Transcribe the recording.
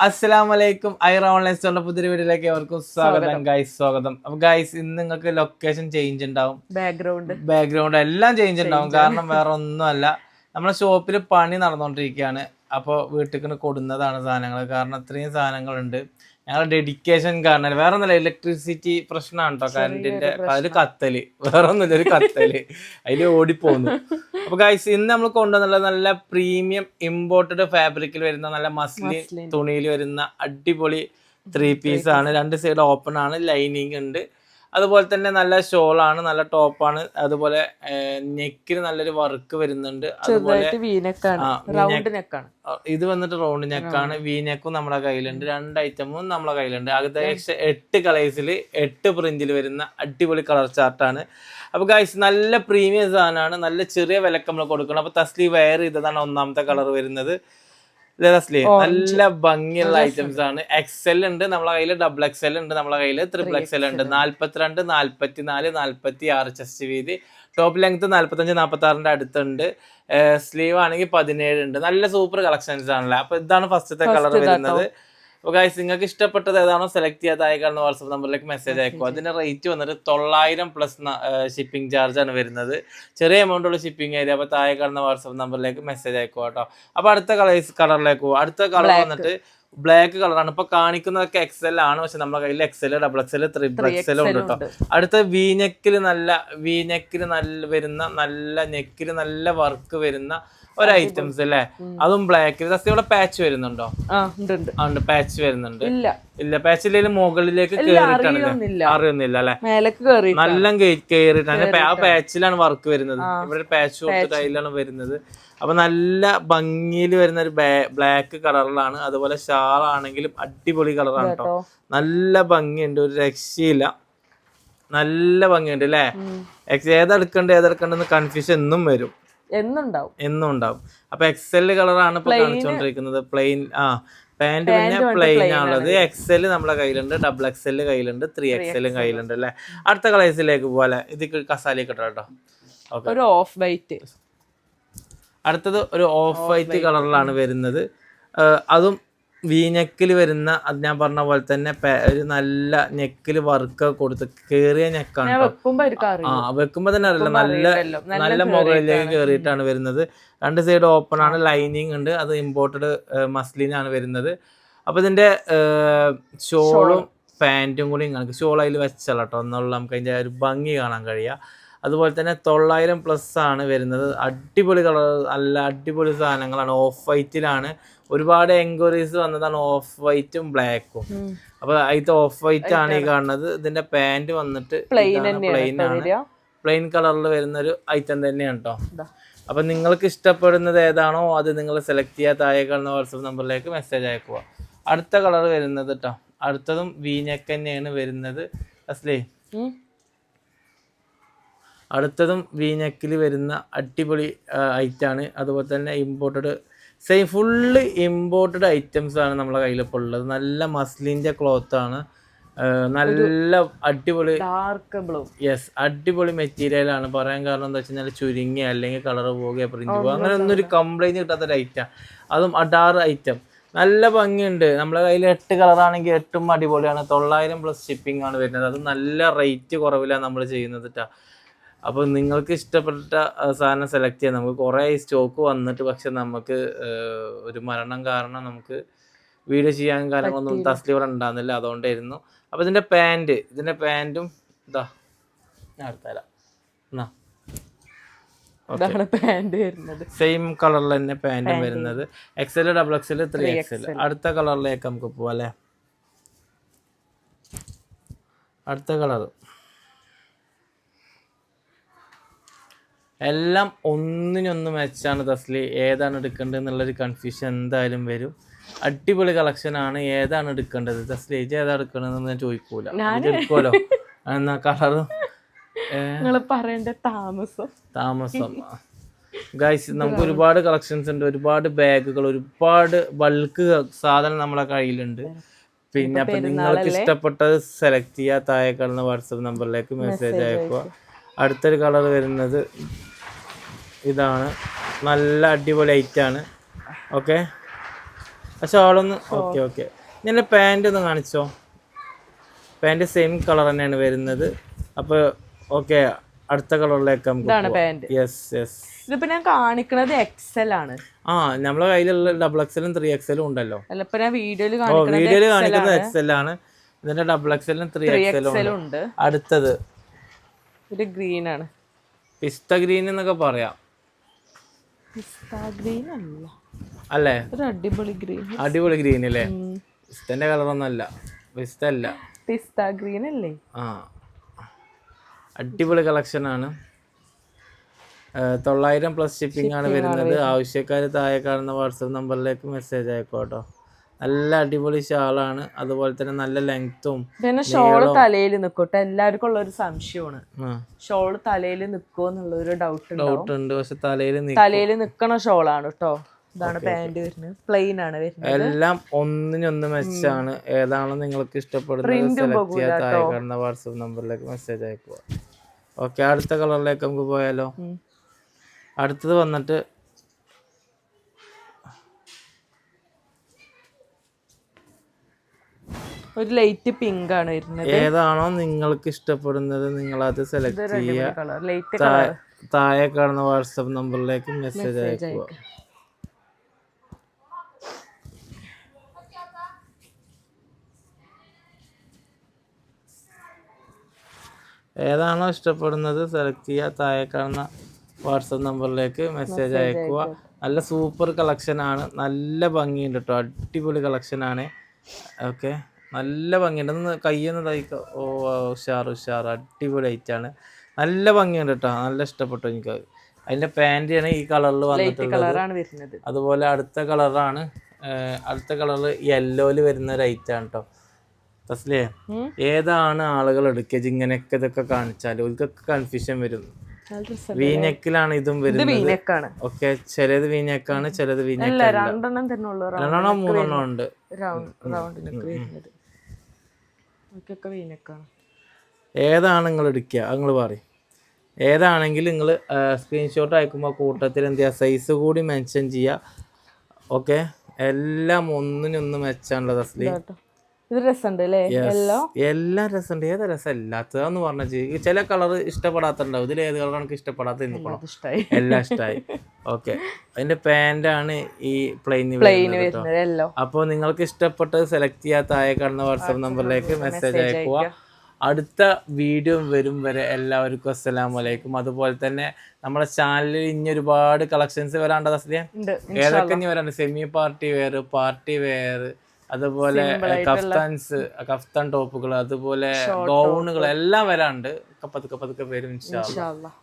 അസ്സലാമലൈക്കും. ഐറ ഓൺലൈൻ സ്റ്റോറിന്റെ പുതിയൊരു വീഡിയോയിലേക്ക് എവർക്കും സ്വാഗതം ഗൈസ്. അപ്പൊ ഗൈസ്, ഇന്ന് നിങ്ങൾക്ക് ലൊക്കേഷൻ ചേഞ്ച് ഉണ്ടാവും, ബാക്ക്ഗ്രൗണ്ട് എല്ലാം ചേഞ്ച് ഉണ്ടാവും. കാരണം വേറെ ഒന്നുമല്ല, നമ്മളെ ഷോപ്പിൽ പണി നടന്നുകൊണ്ടിരിക്കുകയാണ്. അപ്പോൾ വീട്ടിൽ കൊടുന്നതാണ് സാധനങ്ങൾ. കാരണം അത്രയും സാധനങ്ങളുണ്ട്. ഞങ്ങളുടെ ഡെഡിക്കേഷൻ കാരണം വേറെ ഒന്നുമില്ല, ഇലക്ട്രിസിറ്റി പ്രശ്നമാണ് കേട്ടോ. കറണ്ടിന്റെ അതിൽ കത്തല്, വേറെ ഒന്നുമില്ല, ഒരു കത്തല് അതിൽ ഓടിപ്പോന്നു. അപ്പൊ ഗൈസ്, ഇന്ന് നമ്മൾ കൊണ്ടുവന്നുള്ള നല്ല പ്രീമിയം ഇമ്പോർട്ടഡ് ഫാബ്രിക്കിൽ വരുന്ന നല്ല മസ്ലിൻ തുണിയിൽ വരുന്ന അടിപൊളി 3 പീസ് ആണ്. 2 സൈഡ് ഓപ്പൺ ആണ്, ലൈനിങ് ഉണ്ട്. അതുപോലെ തന്നെ നല്ല ഷോളാണ്, നല്ല ടോപ്പാണ്. അതുപോലെ നെക്കിന് നല്ലൊരു വർക്ക് വരുന്നുണ്ട്. അതുപോലെ ഇത് വന്നിട്ട് റൗണ്ട് നെക്കാണ്. വി നെക്കും നമ്മുടെ കയ്യിലുണ്ട്. 2 ഐറ്റമും നമ്മുടെ കയ്യിലുണ്ട്. ഏകദേശം 8 കളേഴ്സിൽ 8 പ്രിന്റിൽ വരുന്ന അടിപൊളി കളർ ചാർട്ടാണ്. അപ്പൊ ഗൈസ്, നല്ല പ്രീമിയം സാധനമാണ്. നല്ല ചെറിയ വിലക്ക് നമ്മൾ കൊടുക്കണം. അപ്പൊ തസ്ലി വെയർ ചെയ്തതാണ് ഒന്നാമത്തെ കളർ വരുന്നത്. തസ്ലി നല്ല ഭംഗിയുള്ള ഐറ്റംസ് ആണ്. എക്സൽ ഉണ്ട് നമ്മളെ കയ്യിൽ, ഡബിൾ എക്സൽ ഉണ്ട് നമ്മളെ കയ്യിൽ, ട്രിപ്പിൾ എക്സൽ ഉണ്ട്. 42, 44, 46 ചെസ്റ്റ് വീതി. ടോപ്പ് ലെങ്ത് 45, 46 അടുത്തുണ്ട്. സ്ലീവ് ആണെങ്കിൽ 17 ഉണ്ട്. നല്ല സൂപ്പർ കളക്ഷൻസ് ആണല്ലേ. അപ്പൊ ഇതാണ് ഫസ്റ്റത്തെ കളർ വരുന്നത്. അപ്പോൾ ഗൈസ്, നിങ്ങൾക്ക് ഇഷ്ടപ്പെട്ടത് ഏതാണോ സെലക്ട് ചെയ്യാത്ത അയക്കാവുന്ന വാട്സപ്പ് നമ്പറിലേക്ക് മെസ്സേജ് അയക്കുക. അതിന്റെ റേറ്റ് വന്നിട്ട് 900+ ഷിപ്പിംഗ് ചാർജ് ആണ് വരുന്നത്. ചെറിയ എമൗണ്ടുള്ള ഷിപ്പിംഗ് ഏരിയ. അപ്പോൾ താഴെ കാണുന്ന വാട്സപ്പ് നമ്പറിലേക്ക് മെസ്സേജ് അയക്കുക കേട്ടോ. അപ്പോൾ അടുത്ത കളറിലേക്ക് പോകും. അടുത്ത കളർ വന്നിട്ട് ബ്ലാക്ക് കളറാണ്. ഇപ്പൊ കാണിക്കുന്നതൊക്കെ എക്സൽ ആണ്, പക്ഷെ നമ്മുടെ കയ്യിൽ XL, double XL, triple XL ഉണ്ട് കേട്ടോ. അടുത്ത വീനെക്കിൽ നല്ല വരുന്ന, നല്ല നെക്കിൽ നല്ല വർക്ക് വരുന്ന ഒരു ഐറ്റംസ് അല്ലേ, അതും ബ്ലാക്കിൽ. ഇവിടെ പാച്ച് വരുന്നുണ്ടോ? ഉണ്ട്, പാച്ച് വരുന്നുണ്ട്. ഇല്ല, പാച്ച് ഇല്ലെങ്കിൽ മുകളിലേക്ക് കേറിയിട്ടാണ്, അറിയുന്നില്ല അല്ലെ, നല്ല കേറിയിട്ടാണ്. ആ പാച്ചിലാണ് വർക്ക് വരുന്നത്. ഇവിടെ പാച്ച് കൊടുത്തിട്ട് അതിലാണ് വരുന്നത്. അപ്പൊ നല്ല ഭംഗിയിൽ വരുന്ന ഒരു ബ്ലാക്ക് കളറിലാണ്. അതുപോലെ ഷാൾ ആണെങ്കിലും അടിപൊളി കളറാണ് കേട്ടോ. നല്ല ഭംഗിയുണ്ട്, ഒരു രക്ഷയില്ല, നല്ല ഭംഗിയുണ്ട് അല്ലേ. ഏതെടുക്കണ്ടെന്ന് കൺഫ്യൂഷൻ എന്നും വരും, എന്നും ഉണ്ടാവും. അപ്പൊ എക്സൽ കളറാണ് ഇപ്പൊ കാണിച്ചുകൊണ്ടിരിക്കുന്നത്. പ്ലെയിൻ പാന്റ് പിന്നെ പ്ലെയിൻ ആണുള്ളത്. എക്സൽ നമ്മളെ കയ്യിലുണ്ട്, ഡബിൾ എക്സൽ കയ്യിലുണ്ട്, 3 എക്സലും കയ്യിലുണ്ട് അല്ലെ. അടുത്ത കളേഴ്സിലേക്ക് പോലെ ഇത് കസാലയൊക്കെ കേട്ടോ. ഒരു ഓഫ് വൈറ്റ്. അടുത്തത് ഒരു ഓഫ് വൈറ്റ് കളറിലാണ് വരുന്നത്. അതും വീനെക്കിൽ വരുന്ന, അത് ഞാൻ പറഞ്ഞ പോലെ തന്നെ ഒരു നല്ല നെക്കിൽ വർക്ക് കൊടുത്ത് കേറിയ നെക്കാണ്. വെക്കുമ്പോ തന്നെ അറിയില്ല, നല്ല മുകളിലേക്ക് കേറിയിട്ടാണ് വരുന്നത്. 2 സൈഡ് ഓപ്പൺ ആണ്, ലൈനിങ് ഉണ്ട്. അത് ഇമ്പോർട്ടഡ് മസ്ലിൻ ആണ് വരുന്നത്. അപ്പൊ ഇതിന്റെ ഷോളും പാന്റും കൂടി കാണിക്കും. ഷോൾ അതിൽ വെച്ചല്ലോ കേട്ടോ, എന്നുള്ള നമുക്ക് അതിന്റെ ഒരു ഭംഗി കാണാൻ കഴിയുക. അതുപോലെ തന്നെ 900+ ആണ് വരുന്നത്. അടിപൊളി കളർ, നല്ല അടിപൊളി സാധനങ്ങളാണ്. ഓഫ് വൈറ്റിലാണ്. ഒരുപാട് എൻക്വയറീസ് വന്നതാണ് ഓഫ് വൈറ്റും ബ്ലാക്കും. അപ്പൊ അതിന്റെ ഓഫ് വൈറ്റ് ആണ് ഈ കാണുന്നത്. ഇതിന്റെ പാന്റ് വന്നിട്ട് പ്ലെയിൻ ആണ്, പ്ലെയിൻ കളറിൽ വരുന്ന ഒരു ഐറ്റം തന്നെയാണ് കേട്ടോ. അപ്പൊ നിങ്ങൾക്ക് ഇഷ്ടപ്പെടുന്നത് ഏതാണോ അത് നിങ്ങൾ സെലക്ട് ചെയ്യാത്ത താഴെ കാണുന്ന വാട്സപ്പ് നമ്പറിലേക്ക് മെസ്സേജ് അയക്കുക. അടുത്ത കളർ വരുന്നത് കേട്ടോ, അടുത്തതും വീനെക്ക് തന്നെയാണ് വരുന്നത്. അസ്ലേ, അടുത്തതും വീനെക്കിൽ വരുന്ന അടിപൊളി ഐറ്റാണ്. അതുപോലെ തന്നെ ഇമ്പോർട്ടഡ്, ഫുള്ള് ഇമ്പോർട്ടഡ് ഐറ്റംസ് ആണ് നമ്മളെ കയ്യിലിപ്പോൾ ഉള്ളത്. നല്ല മസ്ലിൻ്റെ ക്ലോത്ത് ആണ്, നല്ല അടിപൊളി ഡാർക്ക് ബ്ലൂ. യെസ്, അടിപൊളി മെറ്റീരിയൽ ആണ്. പറയാൻ കാരണം എന്താ വെച്ച് കഴിഞ്ഞാൽ ചുരുങ്ങി അല്ലെങ്കിൽ കളർ പോകുക, പ്രിന്റ് പോകുക, അങ്ങനെ ഒന്നും ഒരു കംപ്ലൈൻറ്റ് കിട്ടാത്തൊരു ഐറ്റം. അതും അഡാർ ഐറ്റം, നല്ല ഭംഗിയുണ്ട്. നമ്മളെ കയ്യിൽ 8 കളറാണെങ്കിൽ 8ഉം അടിപൊളിയാണ്. 900+ ഷിപ്പിംഗ് ആണ് വരുന്നത്. അത് നല്ല റേറ്റ് കുറവിലാണ് നമ്മൾ ചെയ്യുന്നത് കേട്ടോ. അപ്പോൾ നിങ്ങൾക്ക് ഇഷ്ടപ്പെട്ട സാധനം സെലക്ട് ചെയ്യാം. നമുക്ക് കുറേ സ്റ്റോക്ക് വന്നിട്ട്, പക്ഷെ നമുക്ക് ഒരു മരണം കാരണം നമുക്ക് വീഡിയോ ചെയ്യാൻ കാര്യങ്ങളൊന്നും തസ്ലി ഇവിടെ ഉണ്ടാകുന്നില്ല, അതുകൊണ്ടായിരുന്നു. അപ്പോൾ ഇതിൻ്റെ പാൻറ്റും ഇതാ ഞാൻ എടുത്തരാം. സെയിം കളറിൽ തന്നെ പാൻറ്റും വരുന്നത്. XL, double XL, 3 XL. അടുത്ത കളറിലേക്ക് നമുക്ക് പോവാം അല്ലേ. അടുത്ത കളർ എല്ലാം ഒന്നിനൊന്ന് മെച്ചാണ്. തസ്ലി ഏതാണ് എടുക്കേണ്ടത് എന്നുള്ളൊരു കൺഫ്യൂഷൻ എന്തായാലും വരും. അടിപൊളി കളക്ഷനാണ്. ഏതാണ് എടുക്കേണ്ടത് തസ്ലി, ഏതാ എടുക്കണമെന്ന് ഞാൻ ചോദിക്കൂല, എടുക്കുമല്ലോ. എന്നാ കളറും താമസം ഗൈസ്, നമുക്ക് ഒരുപാട് കളക്ഷൻസ് ഉണ്ട്, ഒരുപാട് ബാഗുകൾ, ഒരുപാട് ബൾക്ക് സാധനം നമ്മളെ കയ്യിലുണ്ട്. പിന്നെ അപ്പം നിങ്ങൾക്ക് ഇഷ്ടപ്പെട്ടത് സെലക്ട് ചെയ്യുക. താഴെ കാണുന്ന വാട്സപ്പ് നമ്പറിലേക്ക് മെസ്സേജ് അയക്കുക. അടുത്തൊരു കളർ വരുന്നത് ഇതാണ്, നല്ല അടിപൊളി ഐറ്റാണ്. ഓക്കെ, പക്ഷെ ആളൊന്ന് ഓക്കെ ഓക്കെ. ഞാൻ പാൻറ് ഒന്ന് കാണിച്ചോ. പാൻറ് സെയിം കളർ തന്നെയാണ് വരുന്നത്. അപ്പോൾ ഓക്കെ, അടുത്ത കളറിലേക്ക് നമുക്ക് ഇതാണ് പാന്റ്. Yes yes. ഇതിപ്പോ ഞാൻ കാണിക്കുന്നത് എക്സൽ ആണ്. ആ, നമ്മളെ കയ്യിലുള്ള XXL 3XL ഉണ്ടല്ലോ. അല്ല, ഇപ്പൊ ഞാൻ വീഡിയോയിൽ വീഡിയോയിൽ കാണിക്കുന്നത് XL ആണ്. ഇതിന്റെ XXL 3XL ഉണ്ട്. അടുത്തത് ഇത് ഗ്രീൻ ആണ്. പിസ്ത ഗ്രീൻ എന്നൊക്കെ പറയാം. പിസ്ത ഗ്രീൻ അല്ല അല്ലേ? ഒരു അടിപൊളി ഗ്രീൻ. അടിപൊളി ഗ്രീൻ അല്ലേ? പിസ്തന്റെ കളറൊന്നും അല്ല, പിസ്ത അല്ല, പിസ്ത ഗ്രീൻ അല്ലേ? ആ, അടിപൊളി കളക്ഷൻ ആണ്. 900+ ഷിപ്പിംഗ് ആണ് വരുന്നത്. ആവശ്യക്കാർ താഴെ കാണുന്ന വാട്സപ്പ് നമ്പറിലേക്ക് മെസ്സേജ് അയക്കോട്ടോ. നല്ല അടിപൊളി ഷാളാണ്, അതുപോലെ തന്നെ നല്ല ലെങ്ത്തും. പിന്നെ ഷോള് തലയിൽ നിൽക്കട്ടെ. എല്ലാവർക്കും ഉള്ള ഒരു സംശയമാണ്, ഷോള് തലയിൽ നിൽക്കുമോ എന്നുള്ള ഒരു ഡൗട്ട് ഉണ്ട്. പക്ഷെ തലയിൽ നിൽക്കണ ഷോളാണ് കേട്ടോ. ഇതാണ് പാന്റ് വരുന്നത്, പ്ലെയിൻ ആണ് വരുന്നത്. എല്ലാം ഒന്നിനൊന്ന് മെച്ചാണ്. ഏതാണോ നിങ്ങൾക്ക് ഇഷ്ടപ്പെടുന്നത് സെലക്ട് ചെയ്യാൻ താഴെ കാണുന്ന വാട്സപ്പ് നമ്പറിലേക്ക് മെസ്സേജ് അയക്കുക. ഓക്കെ, അടുത്ത കളറിലേക്ക് നമുക്ക് പോയാലോ. അടുത്തത് വന്നിട്ട് ഒരു ലൈറ്റ് പിങ്ക് ആണ് വരുന്നത്. ഏതാണോ നിങ്ങൾക്ക് ഇഷ്ടപ്പെടുന്നത് നിങ്ങൾ അത് സെലക്ട് ചെയ്യുക. കളർ താഴെ കാണുന്ന വാട്സപ്പ് നമ്പറിലേക്ക് മെസ്സേജ് അയക്കുക. ഏതാണോ ഇഷ്ടപ്പെടുന്നത് സെലക്ട് ചെയ്യുക. താഴെ കാണുന്ന വാട്സപ്പ് നമ്പറിലേക്ക് മെസ്സേജ് അയക്കുക. നല്ല സൂപ്പർ കളക്ഷനാണ്, നല്ല ഭംഗിയുണ്ട് കേട്ടോ. അടിപൊളി കളക്ഷനാണ്. ഓക്കെ, നല്ല ഭംഗിയുണ്ട്. ഒന്ന് കയ്യൊന്ന് തയ്ക്കുക. ഓ, ഉഷാർ അടിപൊളി ഐറ്റാണ്. നല്ല ഭംഗിയുണ്ട് കേട്ടോ, നല്ല ഇഷ്ടപ്പെട്ടു എനിക്ക്. അതിൻ്റെ പാൻറ്റാണ് ഈ കളറിൽ വന്നിട്ടുള്ളത്. അതുപോലെ അടുത്ത കളറാണ്, അടുത്ത കളർ യെല്ലോയിൽ വരുന്ന ഒരു ഐറ്റാണ് കേട്ടോ. തസ്ലിയേ, ഏതാണ് ആളുകൾ എടുക്കുക? ഇങ്ങനെയൊക്കെ ഇതൊക്കെ കാണിച്ചാൽ ഇതൊക്കെ കൺഫ്യൂഷൻ വരും. വീനെക്കിലാണ് ഇതും വരുന്നത്. ഓക്കെ, ചിലത് വീനെക്കാണ്, ചിലത് രണ്ടെണ്ണം മൂന്നെണ്ണം ഉണ്ട്. ഏതാണ് നിങ്ങൾ എടുക്കുക? നിങ്ങൾ പറയും ഏതാണെങ്കിലും നിങ്ങൾ സ്ക്രീൻഷോട്ട് അയക്കുമ്പോൾ കൂട്ടത്തിൽ എന്ത് ചെയ്യുക, സൈസ് കൂടി മെൻഷൻ ചെയ്യുക. ഓക്കെ, എല്ലാം ഒന്നിനൊന്ന് മെച്ചാണല്ലോ തസ്ലി. എല്ലാം രസമുണ്ട്. ഏതാ രസം ഇല്ലാത്തതെന്ന് പറഞ്ഞാൽ ചില കളർ ഇഷ്ടപ്പെടാത്തുണ്ടാവും. ഇതിൽ ഏത് കളറാണ് എനിക്ക് ഇഷ്ടപ്പെടാത്ത? എല്ലാം ഇഷ്ടമായി. ഓക്കെ, അതിന്റെ പാന്റാണ് ഈ പ്ലെയിൻ വരുന്നത്. അപ്പോൾ നിങ്ങൾക്ക് ഇഷ്ടപ്പെട്ടത് സെലക്ട് ചെയ്യാത്ത താഴെ കാണുന്ന വാട്സാപ്പ് നമ്പറിലേക്ക് മെസ്സേജ് അയക്കുക. അടുത്ത വീഡിയോ വരും വരെ എല്ലാവർക്കും അസ്സലാമു അലൈക്കും. അതുപോലെ തന്നെ നമ്മുടെ ചാനലിൽ ഇനി ഒരുപാട് കളക്ഷൻസ് വരാണ്ട് തസ്ലിയ. ഏതൊക്കെ ഇനി വരാണ്ട്? സെമി പാർട്ടി വെയർ, അതുപോലെ കഫ്താൻ ടോപ്പുകൾ, അതുപോലെ ഗൗണുകൾ എല്ലാം വരാണ്ട്. പതുക്കെ വരും ഇൻഷാ അല്ലാഹ്.